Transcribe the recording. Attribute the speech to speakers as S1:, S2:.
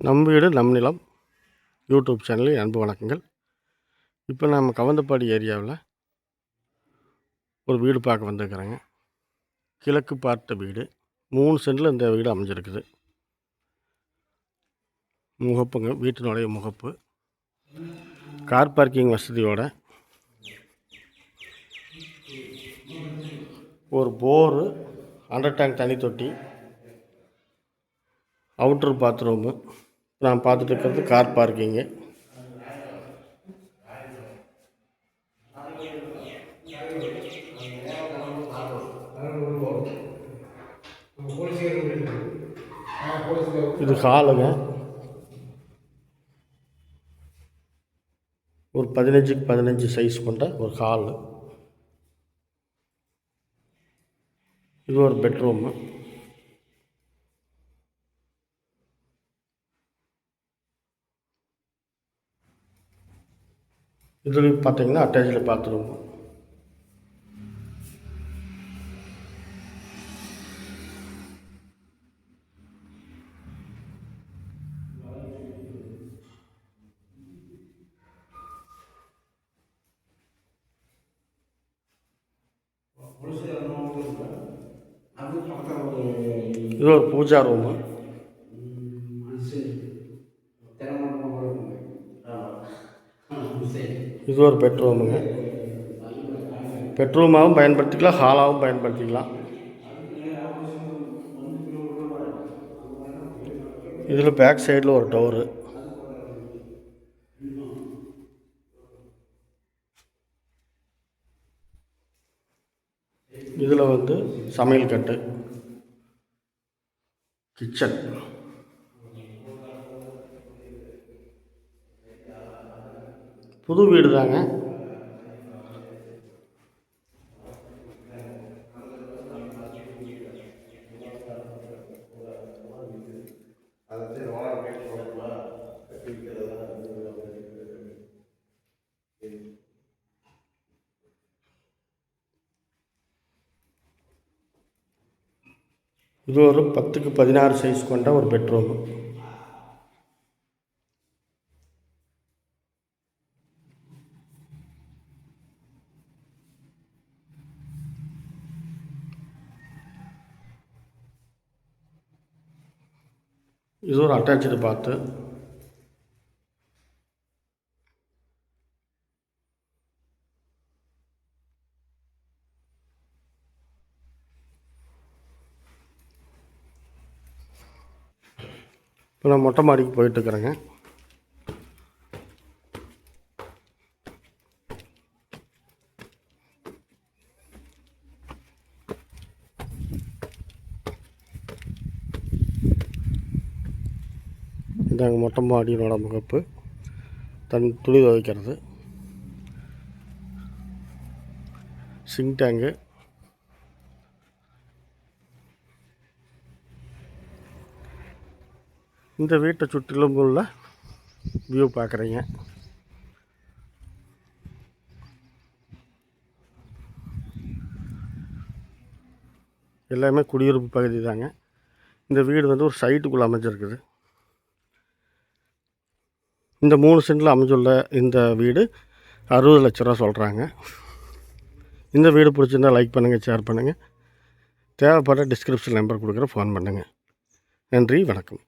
S1: நம் வீடு நம் நிலம் யூடியூப் சேனலில் அன்பு வணக்கங்கள். இப்போ நம்ம கவுந்தப்பாடி ஏரியாவில் ஒரு வீடு பார்க்க வந்துருக்குறேங்க. கிழக்கு பார்த்த வீடு, 3 சென்டில் இந்த வீடு அமைஞ்சிருக்குது. முகப்புங்க, வீட்டினுடைய முகப்பு, கார் பார்க்கிங் வசதியோட, ஒரு போரு, அண்டர் டேங்க் தண்ணி தொட்டி, அவுட்ரு பாத்ரூமு. நான் பார்த்துட்டு இருக்கிறது கார் பார்க்கிங்கு. இது ஹாலுங்க. ஒரு 15க்கு 15 சைஸ் கொண்ட ஒரு ஹாலு. இது ஒரு பெட்ரூமு. இதுலேயும் பார்த்தீங்கன்னா அட்டாச்சு பாத்ரூம். இது ஒரு பூஜா ரூமு. இது ஒரு பெட்ரூமுங்க. பெட்ரூமாகவும் பயன்படுத்திக்கலாம், ஹாலாகவும் பயன்படுத்திக்கலாம். இதில் பேக் சைடில் ஒரு டோரு. இதில் வந்து சமையல் கட்டு, கிச்சன். புது வீடு தாங்க. இது ஒரு 10க்கு 16 சைஸ் கொண்ட ஒரு பெட்ரூம். இது ஒரு அட்டாச்சு பாத்து. இப்போ நான் மொட்டை மாடிக்கு போயிட்டுருக்குறேங்க. இதாங்க மொட்டை மாடியோட முகப்பு, துணி துவைக்கிறது, சிங்க் டேங்கு. இந்த வீட்டை சுற்றிலும் உள்ள வியூ பார்க்குறீங்க. எல்லாமே குடியிருப்பு பகுதி தாங்க. இந்த வீடு வந்து ஒரு சைட்டுக்குள்ளே அமைஞ்சிருக்குது. இந்த 3 சென்டில் அமைஞ்சுள்ள இந்த வீடு 60 லட்ச ரூபா சொல்கிறாங்க. இந்த வீடு பிடிச்சிருந்தா லைக் பண்ணுங்கள், ஷேர் பண்ணுங்கள். தேவைப்பட்ட டிஸ்கிரிப்ஷன் நம்பர் கொடுக்குற ஃபோன் பண்ணுங்கள். நன்றி, வணக்கம்.